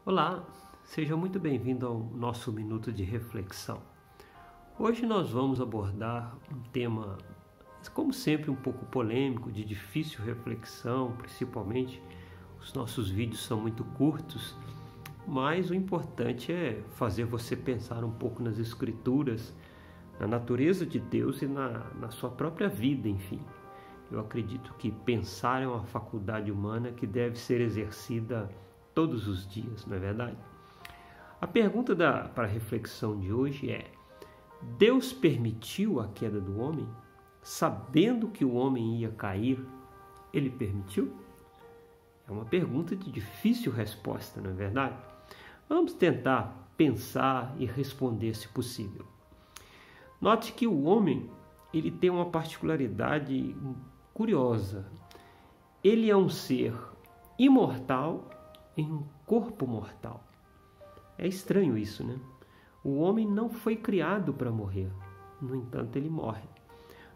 Olá, seja muito bem-vindo ao nosso Minuto de Reflexão. Hoje nós vamos abordar um tema, como sempre, um pouco polêmico, de difícil reflexão, principalmente os nossos vídeos são muito curtos, mas o importante é fazer você pensar um pouco nas Escrituras, na natureza de Deus e na sua própria vida, enfim. Eu acredito que pensar é uma faculdade humana que deve ser exercida todos os dias, não é verdade? A pergunta para a reflexão de hoje é: Deus permitiu a queda do homem? Sabendo que o homem ia cair, ele permitiu? É uma pergunta de difícil resposta, não é verdade? Vamos tentar pensar e responder se possível. Note que o homem, ele tem uma particularidade curiosa. Ele é um ser imortal em um corpo mortal. É estranho isso, né? O homem não foi criado para morrer. No entanto, ele morre.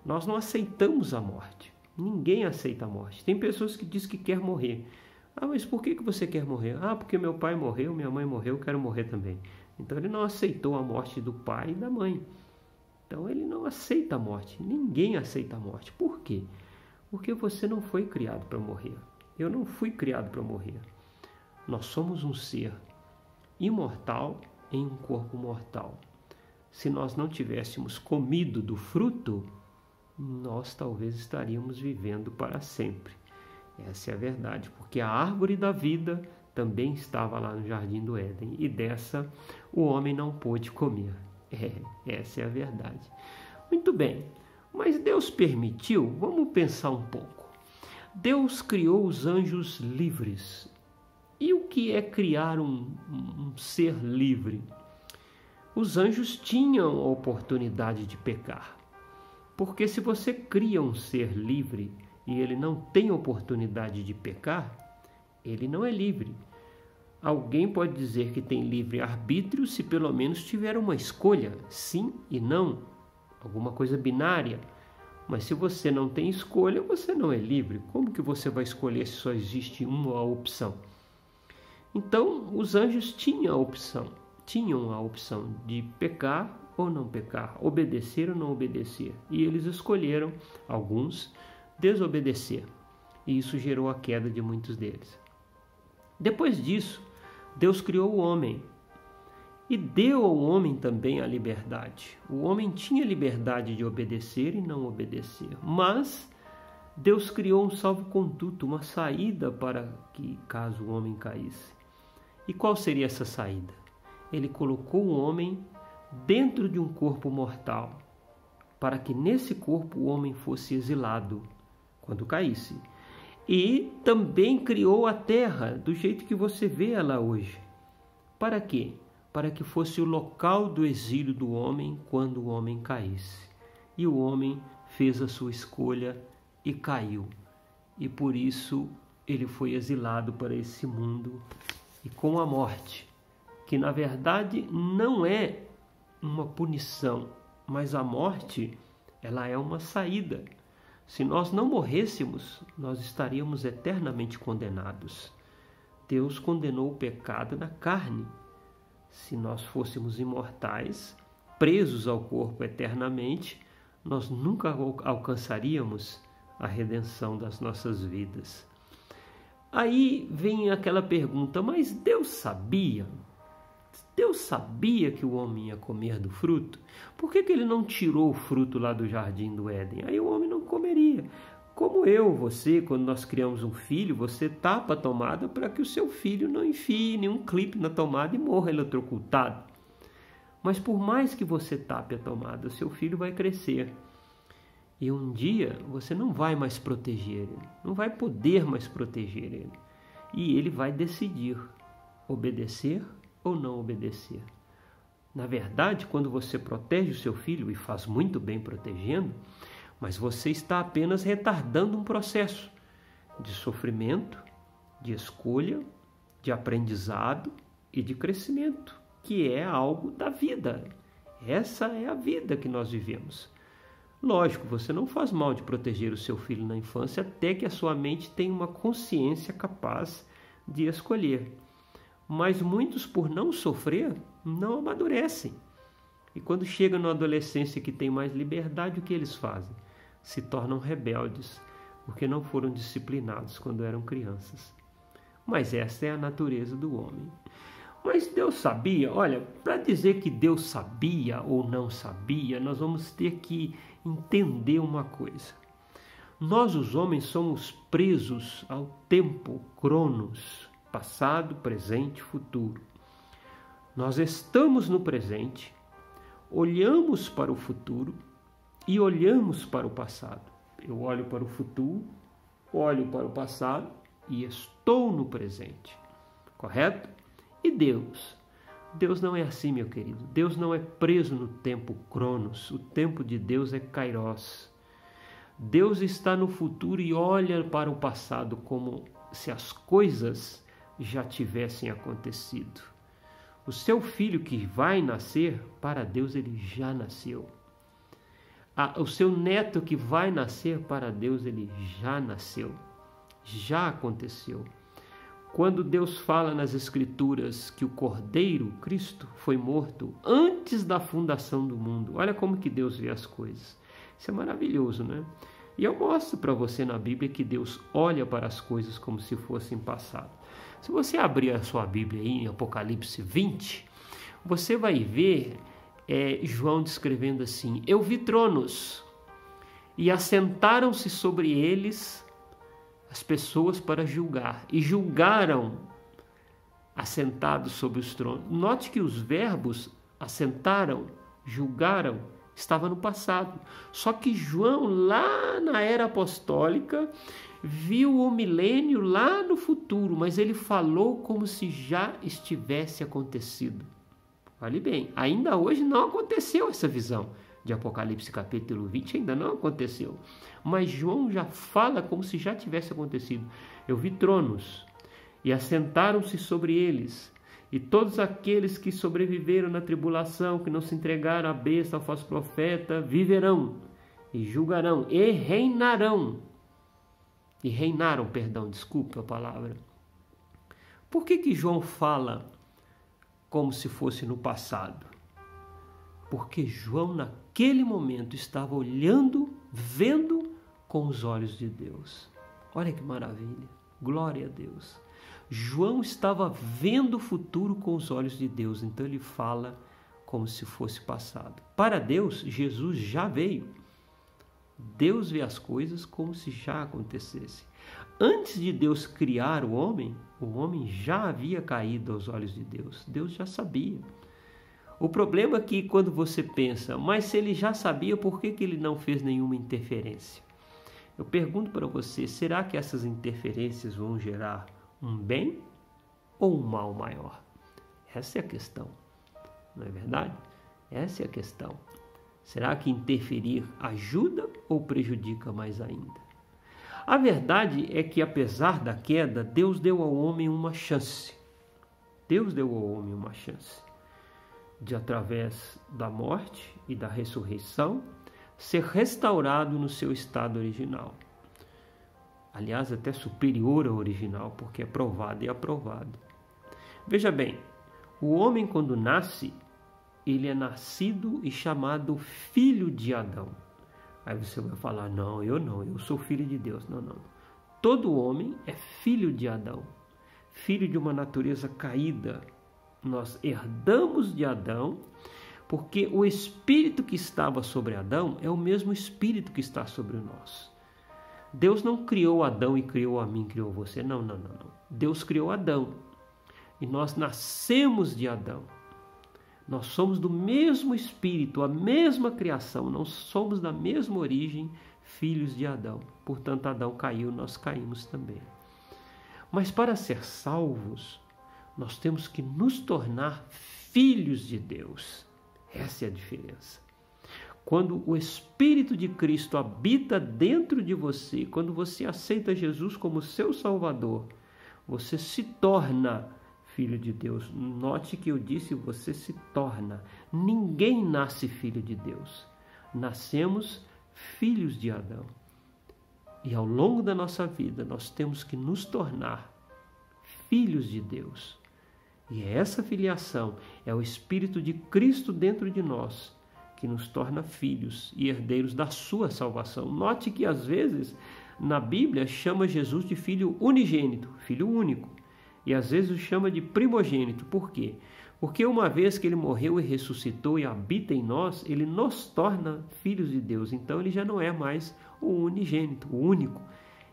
Nós não aceitamos a morte. Ninguém aceita a morte. Tem pessoas que dizem que quer morrer. Ah, mas por que você quer morrer? Ah, porque meu pai morreu, minha mãe morreu, eu quero morrer também. Então ele não aceitou a morte do pai e da mãe. Então ele não aceita a morte. Ninguém aceita a morte. Por quê? Porque você não foi criado para morrer. Eu não fui criado para morrer. Nós somos um ser imortal em um corpo mortal. Se nós não tivéssemos comido do fruto, nós talvez estaríamos vivendo para sempre. Essa é a verdade, porque a árvore da vida também estava lá no Jardim do Éden e dessa o homem não pôde comer. Essa é a verdade. Muito bem, mas Deus permitiu? Vamos pensar um pouco. Deus criou os anjos livres. E o que é criar um ser livre? Os anjos tinham a oportunidade de pecar. Porque se você cria um ser livre e ele não tem oportunidade de pecar, ele não é livre. Alguém pode dizer que tem livre-arbítrio se pelo menos tiver uma escolha, sim e não, alguma coisa binária. Mas se você não tem escolha, você não é livre. Como que você vai escolher se só existe uma opção? Então, os anjos tinham a opção de pecar ou não pecar, obedecer ou não obedecer. E eles escolheram, alguns, desobedecer. E isso gerou a queda de muitos deles. Depois disso, Deus criou o homem e deu ao homem também a liberdade. O homem tinha liberdade de obedecer e não obedecer, mas Deus criou um salvo-conduto, uma saída para que caso o homem caísse. E qual seria essa saída? Ele colocou o homem dentro de um corpo mortal, para que nesse corpo o homem fosse exilado quando caísse. E também criou a terra do jeito que você vê ela hoje. Para quê? Para que fosse o local do exílio do homem quando o homem caísse. E o homem fez a sua escolha e caiu. E por isso ele foi exilado para esse mundo e com a morte, que na verdade não é uma punição, mas a morte, ela é uma saída. Se nós não morrêssemos, nós estaríamos eternamente condenados. Deus condenou o pecado na carne. Se nós fôssemos imortais, presos ao corpo eternamente, nós nunca alcançaríamos a redenção das nossas vidas. Aí vem aquela pergunta, mas Deus sabia? Deus sabia que o homem ia comer do fruto? Por que ele não tirou o fruto lá do Jardim do Éden? Aí o homem não comeria. Como eu, você, quando nós criamos um filho, você tapa a tomada para que o seu filho não enfie nenhum clipe na tomada e morra eletrocutado. Mas por mais que você tape a tomada, o seu filho vai crescer. E um dia você não vai mais proteger ele, não vai poder mais proteger ele. E ele vai decidir obedecer ou não obedecer. Na verdade, quando você protege o seu filho, e faz muito bem protegendo, mas você está apenas retardando um processo de sofrimento, de escolha, de aprendizado e de crescimento, que é algo da vida. Essa é a vida que nós vivemos. Lógico, você não faz mal de proteger o seu filho na infância até que a sua mente tenha uma consciência capaz de escolher. Mas muitos, por não sofrer, não amadurecem. E quando chegam na adolescência que tem mais liberdade, o que eles fazem? Se tornam rebeldes, porque não foram disciplinados quando eram crianças. Mas essa é a natureza do homem. Mas Deus sabia? Olha, para dizer que Deus sabia ou não sabia, nós vamos ter que entender uma coisa. Nós, os homens, somos presos ao tempo, cronos, passado, presente, futuro. Nós estamos no presente, olhamos para o futuro e olhamos para o passado. Eu olho para o futuro, olho para o passado e estou no presente. Correto? E Deus? Deus não é assim, meu querido. Deus não é preso no tempo cronos. O tempo de Deus é kairos. Deus está no futuro e olha para o passado como se as coisas já tivessem acontecido. O seu filho que vai nascer, para Deus ele já nasceu. O seu neto que vai nascer, para Deus ele já nasceu. Já aconteceu. Quando Deus fala nas Escrituras que o Cordeiro, Cristo, foi morto antes da fundação do mundo, olha como que Deus vê as coisas. Isso é maravilhoso, né? E eu mostro para você na Bíblia que Deus olha para as coisas como se fossem passado. Se você abrir a sua Bíblia aí em Apocalipse 20, você vai ver João descrevendo assim: eu vi tronos e assentaram-se sobre eles as pessoas para julgar, e julgaram assentados sobre os tronos. Note que os verbos assentaram, julgaram, estava no passado. Só que João, lá na era apostólica, viu o milênio lá no futuro, mas ele falou como se já estivesse acontecido. Olhe bem, ainda hoje não aconteceu essa visão de Apocalipse capítulo 20, ainda não aconteceu. Mas João já fala como se já tivesse acontecido. Eu vi tronos e assentaram-se sobre eles, e todos aqueles que sobreviveram na tribulação, que não se entregaram à besta, ao falso profeta, viverão e julgarão e reinarão. E reinaram, perdão, desculpa a palavra. Por que João fala como se fosse no passado? Porque João naquele momento estava olhando, vendo com os olhos de Deus. Olha que maravilha, glória a Deus. João estava vendo o futuro com os olhos de Deus, então ele fala como se fosse passado. Para Deus, Jesus já veio. Deus vê as coisas como se já acontecesse. Antes de Deus criar o homem já havia caído aos olhos de Deus. Deus já sabia. O problema é que quando você pensa, mas se ele já sabia, por que ele não fez nenhuma interferência? Eu pergunto para você, será que essas interferências vão gerar um bem ou um mal maior? Essa é a questão, não é verdade? Essa é a questão. Será que interferir ajuda ou prejudica mais ainda? A verdade é que, apesar da queda, Deus deu ao homem uma chance. Deus deu ao homem uma chance de, através da morte e da ressurreição, ser restaurado no seu estado original. Aliás, até superior ao original, porque é provado e aprovado. Veja bem, o homem quando nasce, ele é nascido e chamado filho de Adão. Aí você vai falar, não, eu sou filho de Deus. Não. Todo homem é filho de Adão, filho de uma natureza caída. Nós herdamos de Adão, porque o espírito que estava sobre Adão é o mesmo espírito que está sobre nós. Deus não criou Adão e criou a mim, criou você. Não. Deus criou Adão e nós nascemos de Adão. Nós somos do mesmo espírito, a mesma criação, nós somos da mesma origem, filhos de Adão. Portanto, Adão caiu, nós caímos também. Mas para ser salvos, nós temos que nos tornar filhos de Deus. Essa é a diferença. Quando o Espírito de Cristo habita dentro de você, quando você aceita Jesus como seu Salvador, você se torna filho de Deus. Note que eu disse, você se torna. Ninguém nasce filho de Deus. Nascemos filhos de Adão. E ao longo da nossa vida, nós temos que nos tornar filhos de Deus. E essa filiação é o Espírito de Cristo dentro de nós, que nos torna filhos e herdeiros da sua salvação. Note que às vezes na Bíblia chama Jesus de filho unigênito, filho único, e às vezes o chama de primogênito. Por quê? Porque uma vez que ele morreu e ressuscitou e habita em nós, ele nos torna filhos de Deus. Então ele já não é mais o unigênito, o único.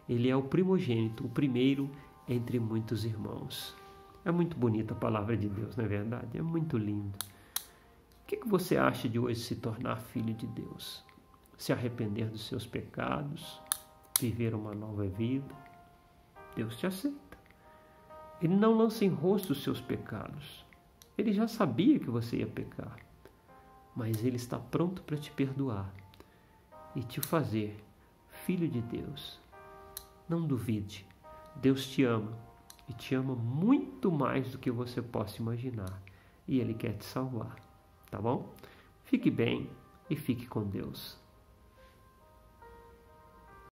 Ele é o primogênito, o primeiro entre muitos irmãos. É muito bonita a palavra de Deus, não é verdade? É muito lindo. O que você acha de hoje se tornar filho de Deus? Se arrepender dos seus pecados, viver uma nova vida? Deus te aceita. Ele não lança em rosto os seus pecados. Ele já sabia que você ia pecar, mas Ele está pronto para te perdoar e te fazer filho de Deus. Não duvide, Deus te ama e te ama muito mais do que você possa imaginar, e Ele quer te salvar, tá bom? Fique bem e fique com Deus.